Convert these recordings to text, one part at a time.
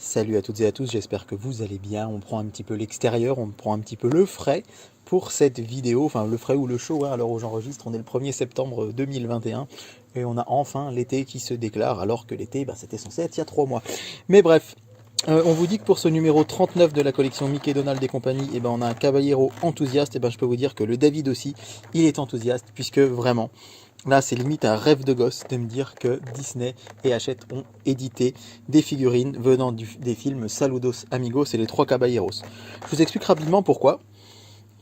Salut à toutes et à tous, j'espère que vous allez bien. On prend un petit peu l'extérieur, on prend un petit peu le frais pour cette vidéo, enfin le frais ou le chaud, à l'heure où j'enregistre, on est le 1er septembre 2021 et on a enfin l'été qui se déclare alors que l'été c'était censé être il y a 3 mois. Mais bref, on vous dit que pour ce numéro 39 de la collection Mickey, Donald et compagnie, on a un caballero enthousiaste, je peux vous dire que le David aussi, il est enthousiaste puisque vraiment, là, c'est limite un rêve de gosse de me dire que Disney et Hachette ont édité des figurines venant des films Saludos Amigos et les Trois Caballeros. Je vous explique rapidement pourquoi.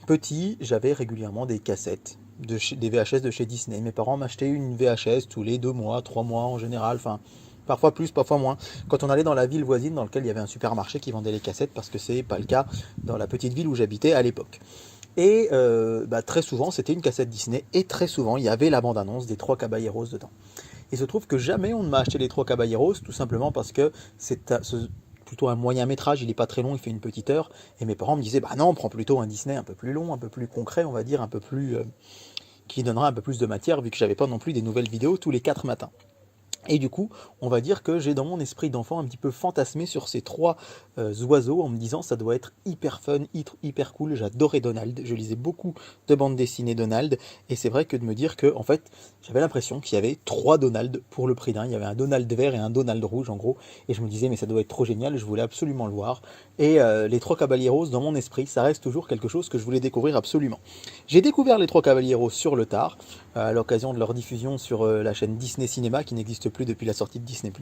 Petit, j'avais régulièrement des cassettes, des VHS de chez Disney. Mes parents m'achetaient une VHS tous les 2 mois, 3 mois en général, enfin parfois plus, parfois moins. Quand on allait dans la ville voisine dans laquelle il y avait un supermarché qui vendait les cassettes, parce que c'est pas le cas dans la petite ville où j'habitais à l'époque. Et très souvent, c'était une cassette Disney, et très souvent, il y avait la bande-annonce des Trois Caballeros dedans. Il se trouve que jamais on ne m'a acheté les Trois Caballeros, tout simplement parce que c'est plutôt un moyen métrage, il n'est pas très long, il fait une petite heure, et mes parents me disaient, bah non, on prend plutôt un Disney un peu plus long, un peu plus concret, on va dire, un peu plus... qui donnera un peu plus de matière, vu que j'avais pas non plus des nouvelles vidéos tous les 4 matins. Et du coup, on va dire que j'ai dans mon esprit d'enfant un petit peu fantasmé sur ces trois oiseaux en me disant ça doit être hyper fun, hyper cool. J'adorais Donald, je lisais beaucoup de bandes dessinées Donald, et c'est vrai que de me dire que en fait, j'avais l'impression qu'il y avait 3 Donald pour le prix d'un. Il y avait un Donald vert et un Donald rouge en gros, et je me disais mais ça doit être trop génial, je voulais absolument le voir. Et les Trois Caballeros dans mon esprit, ça reste toujours quelque chose que je voulais découvrir absolument. J'ai découvert les Trois Caballeros sur le tard, à l'occasion de leur diffusion sur la chaîne Disney Cinéma qui n'existe plus depuis la sortie de Disney+.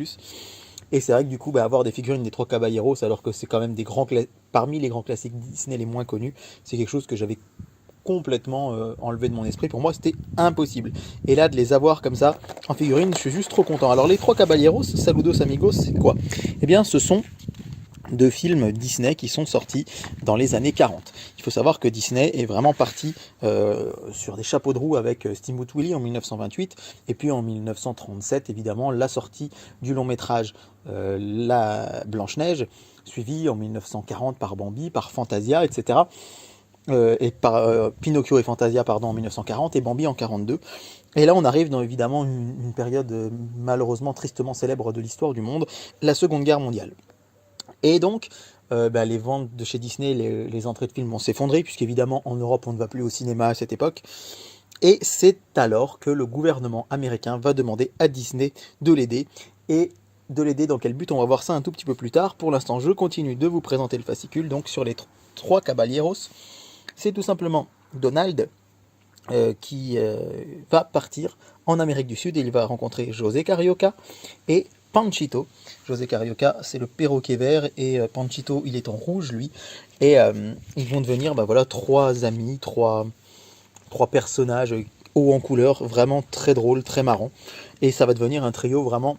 Et c'est vrai que du coup, avoir des figurines des Trois Caballeros, alors que c'est quand même parmi les grands classiques Disney les moins connus, c'est quelque chose que j'avais complètement enlevé de mon esprit. Pour moi, c'était impossible. Et là, de les avoir comme ça en figurine, je suis juste trop content. Alors, les Trois Caballeros, Saludos Amigos, c'est quoi? Eh bien, ce sont 2 films Disney qui sont sortis dans les années 40. Il faut savoir que Disney est vraiment parti sur des chapeaux de roue avec Steamboat Willie en 1928, et puis en 1937, évidemment, la sortie du long métrage La Blanche-Neige, suivie en 1940 par Bambi, par Fantasia, etc. Et par Pinocchio et Fantasia, pardon, en 1940, et Bambi en 42. Et là, on arrive dans évidemment une période malheureusement tristement célèbre de l'histoire du monde, la Seconde Guerre mondiale. Et donc, les ventes de chez Disney, les entrées de films vont s'effondrer, puisqu'évidemment, en Europe, on ne va plus au cinéma à cette époque. Et c'est alors que le gouvernement américain va demander à Disney de l'aider. Et de l'aider dans quel but? On va voir ça un tout petit peu plus tard. Pour l'instant, je continue de vous présenter le fascicule. Donc, sur les Trois Caballeros, c'est tout simplement Donald qui va partir en Amérique du Sud et il va rencontrer José Carioca et Panchito. José Carioca, c'est le perroquet vert, et Panchito, il est en rouge, lui. Et ils vont devenir 3 amis, trois personnages hauts en couleur, vraiment très drôles, très marrants. Et ça va devenir un trio vraiment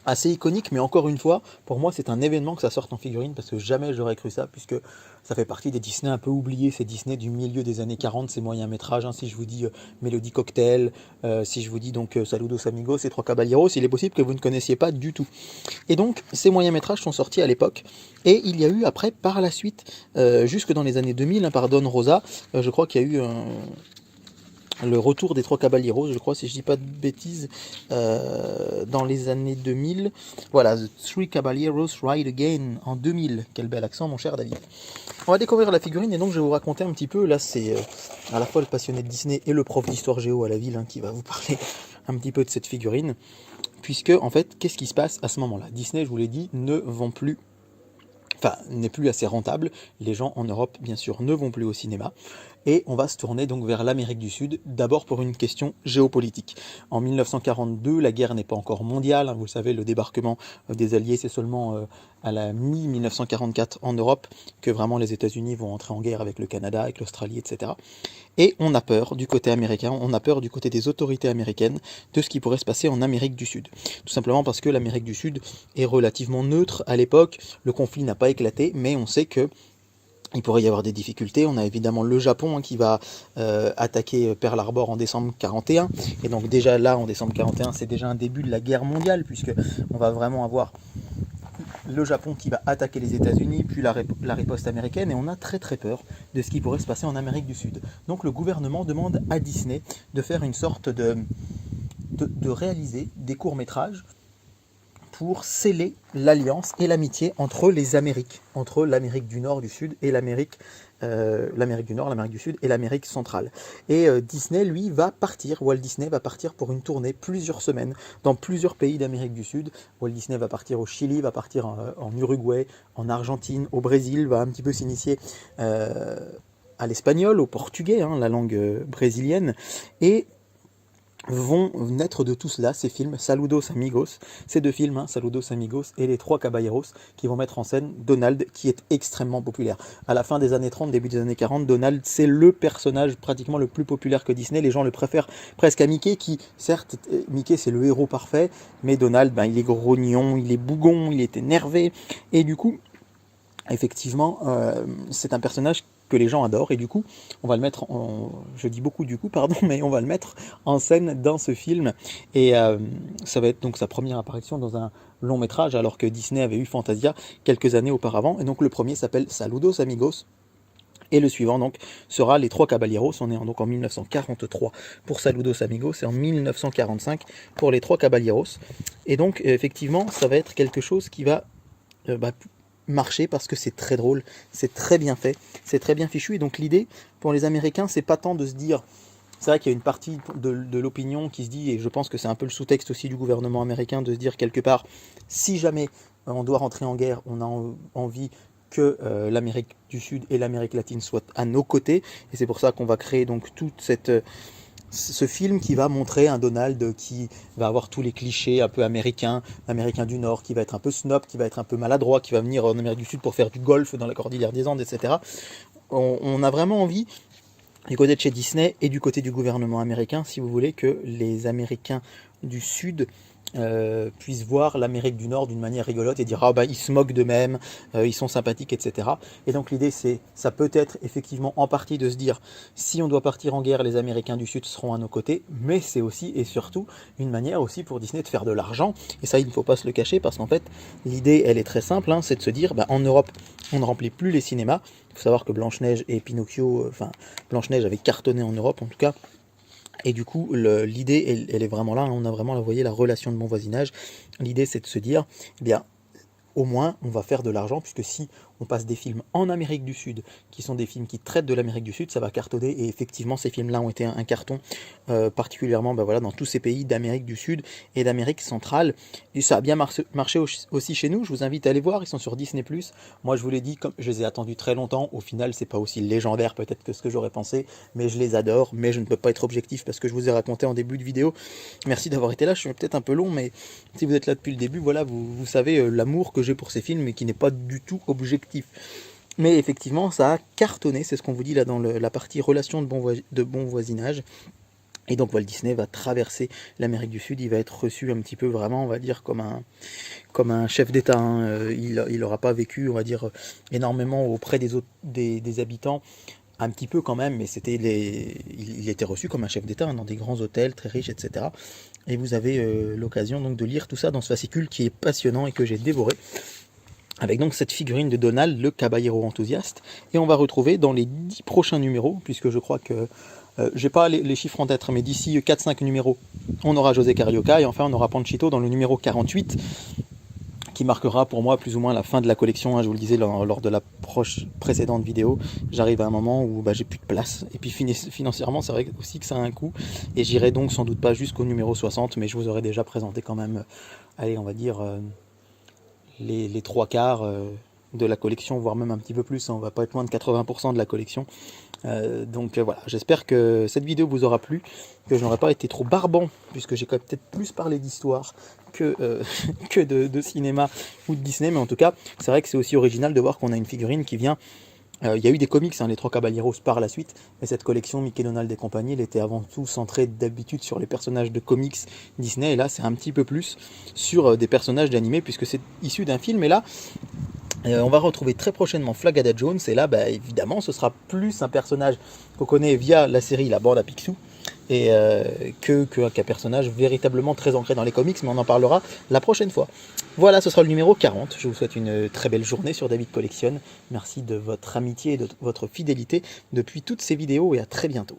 assez iconique, mais encore une fois, pour moi, c'est un événement que ça sorte en figurine, parce que jamais j'aurais cru ça, puisque ça fait partie des Disney un peu oubliés, ces Disney du milieu des années 40, ces moyens métrages, si je vous dis Mélodie Cocktail, si je vous dis donc Saludos Amigos, ces Trois Caballeros, il est possible que vous ne connaissiez pas du tout. Et donc, ces moyens métrages sont sortis à l'époque, et il y a eu après, par la suite, jusque dans les années 2000, par Don Rosa, je crois qu'il y a eu le retour des Trois Caballeros, je crois, si je dis pas de bêtises, dans les années 2000. Voilà, The Three Caballeros Ride Again en 2000. Quel bel accent, mon cher David. On va découvrir la figurine, et donc je vais vous raconter un petit peu. Là, c'est à la fois le passionné de Disney et le prof d'histoire géo à la ville qui va vous parler un petit peu de cette figurine. Puisque, en fait, qu'est-ce qui se passe à ce moment-là? Disney, je vous l'ai dit, n'est plus assez rentable. Les gens en Europe, bien sûr, ne vont plus au cinéma. Et on va se tourner donc vers l'Amérique du Sud, d'abord pour une question géopolitique. En 1942, la guerre n'est pas encore mondiale. Vous le savez, le débarquement des Alliés, c'est seulement à la mi-1944 en Europe que vraiment les États-Unis vont entrer en guerre avec le Canada, avec l'Australie, etc. Et on a peur du côté américain, on a peur du côté des autorités américaines de ce qui pourrait se passer en Amérique du Sud. Tout simplement parce que l'Amérique du Sud est relativement neutre à l'époque, le conflit n'a pas éclaté, mais on sait que il pourrait y avoir des difficultés. On a évidemment le Japon qui va attaquer Pearl Harbor en décembre 41. Et donc déjà là, en décembre 41, c'est déjà un début de la guerre mondiale, puisque on va vraiment avoir le Japon qui va attaquer les États-Unis, puis la riposte américaine, et on a très très peur de ce qui pourrait se passer en Amérique du Sud. Donc le gouvernement demande à Disney de faire une sorte de réaliser des courts-métrages pour sceller l'alliance et l'amitié entre les Amériques, entre l'Amérique du Nord, du Sud et l'Amérique du Nord, l'Amérique du Sud et l'Amérique centrale. Et Disney, lui, va partir, Walt Disney va partir pour une tournée plusieurs semaines dans plusieurs pays d'Amérique du Sud. Walt Disney va partir au Chili, va partir en Uruguay, en Argentine, au Brésil, va un petit peu s'initier à l'espagnol, au portugais, hein, la langue brésilienne, et vont naître de tout cela ces films Saludos Amigos, ces deux films, hein, Saludos Amigos et Les Trois Caballeros, qui vont mettre en scène Donald, qui est extrêmement populaire. À la fin des années 30, début des années 40, Donald, c'est le personnage pratiquement le plus populaire que Disney. Les gens le préfèrent presque à Mickey, qui, certes, Mickey c'est le héros parfait, mais Donald, ben, il est grognon, il est bougon, il est énervé, et du coup, effectivement, c'est un personnage que les gens adorent, et du coup, on va le mettre je dis beaucoup du coup, pardon, mais on va le mettre en scène dans ce film, et ça va être donc sa première apparition dans un long métrage, alors que Disney avait eu Fantasia quelques années auparavant, et donc le premier s'appelle Saludos Amigos, et le suivant donc sera Les Trois Caballeros. On est donc en 1943 pour Saludos Amigos et en 1945 pour Les Trois Caballeros, et donc effectivement, ça va être quelque chose qui va marcher parce que c'est très drôle, c'est très bien fait, c'est très bien fichu. Et donc l'idée pour les Américains, c'est pas tant de se dire, c'est vrai qu'il y a une partie de l'opinion qui se dit, et je pense que c'est un peu le sous-texte aussi du gouvernement américain, de se dire quelque part, si jamais on doit rentrer en guerre, on a envie que l'Amérique du Sud et l'Amérique latine soient à nos côtés, et c'est pour ça qu'on va créer donc toute ce film qui va montrer un Donald qui va avoir tous les clichés un peu américains, américain du Nord, qui va être un peu snob, qui va être un peu maladroit, qui va venir en Amérique du Sud pour faire du golf dans la cordillère des Andes, etc. On a vraiment envie, du côté de chez Disney et du côté du gouvernement américain, si vous voulez, que les Américains du Sud puissent voir l'Amérique du Nord d'une manière rigolote et dire ah bah ils se moquent d'eux-mêmes, ils sont sympathiques, etc. Et donc l'idée ça peut être effectivement en partie de se dire si on doit partir en guerre, les Américains du Sud seront à nos côtés, mais c'est aussi et surtout une manière aussi pour Disney de faire de l'argent, et ça il ne faut pas se le cacher, parce qu'en fait l'idée elle est très simple, hein, c'est de se dire en Europe on ne remplit plus les cinémas. Il faut savoir que Blanche-Neige et Pinocchio, Blanche-Neige avait cartonné en Europe en tout cas. Et du coup, l'idée, elle est vraiment là, hein. On a vraiment, vous voyez, la relation de bon voisinage. L'idée, c'est de se dire, eh bien, au moins, on va faire de l'argent, puisque si on passe des films en Amérique du Sud, qui sont des films qui traitent de l'Amérique du Sud, ça va cartonner, et effectivement, ces films-là ont été un carton, particulièrement dans tous ces pays d'Amérique du Sud et d'Amérique centrale, et ça a bien marché aussi chez nous. Je vous invite à aller voir, ils sont sur Disney+. Moi, je vous l'ai dit, comme je les ai attendus très longtemps, au final, c'est pas aussi légendaire peut-être que ce que j'aurais pensé, mais je les adore, mais je ne peux pas être objectif, parce que je vous ai raconté en début de vidéo. Merci d'avoir été là, je suis peut-être un peu long, mais si vous êtes là depuis le début, voilà, vous savez l'amour que j'ai pour ces films, mais qui n'est pas du tout objectif. Mais effectivement, ça a cartonné, c'est ce qu'on vous dit là dans la partie relation de bon voisinage. Et donc Walt Disney va traverser l'Amérique du Sud, il va être reçu un petit peu vraiment, on va dire, comme un chef d'État, hein. Il n'aura pas vécu, on va dire, énormément auprès des habitants, un petit peu quand même, mais il était reçu comme un chef d'État, hein, dans des grands hôtels très riches, etc. Et vous avez l'occasion donc de lire tout ça dans ce fascicule qui est passionnant et que j'ai dévoré, avec donc cette figurine de Donald, le caballero enthousiaste. Et on va retrouver dans les 10 prochains numéros, puisque je crois que j'ai pas les chiffres en tête, mais d'ici 4-5 numéros, on aura José Carioca, et enfin on aura Panchito dans le numéro 48, qui marquera pour moi plus ou moins la fin de la collection, hein. Je vous le disais lors de la précédente vidéo, j'arrive à un moment où j'ai plus de place, et puis financièrement c'est vrai aussi que ça a un coût, et j'irai donc sans doute pas jusqu'au numéro 60, mais je vous aurais déjà présenté quand même, allez, on va dire les trois quarts de la collection, voire même un petit peu plus, hein. On va pas être loin de 80% de la collection. Donc voilà, j'espère que cette vidéo vous aura plu, que je n'aurai pas été trop barbant, puisque j'ai quand même peut-être plus parlé d'histoire que de cinéma ou de Disney, mais en tout cas, c'est vrai que c'est aussi original de voir qu'on a une figurine qui vient. Il y a eu des comics, hein, les Trois Caballeros par la suite, mais cette collection Mickey, Donald et compagnie, elle était avant tout centrée d'habitude sur les personnages de comics Disney, et là c'est un petit peu plus sur des personnages d'animé, puisque c'est issu d'un film, et là on va retrouver très prochainement Flagada Jones, et là évidemment ce sera plus un personnage qu'on connaît via la série La Bande à Picsou, et qu'un personnage véritablement très ancré dans les comics, mais on en parlera la prochaine fois. Voilà, ce sera le numéro 40. Je vous souhaite une très belle journée sur David Collectionne. Merci de votre amitié et de votre fidélité depuis toutes ces vidéos, et à très bientôt.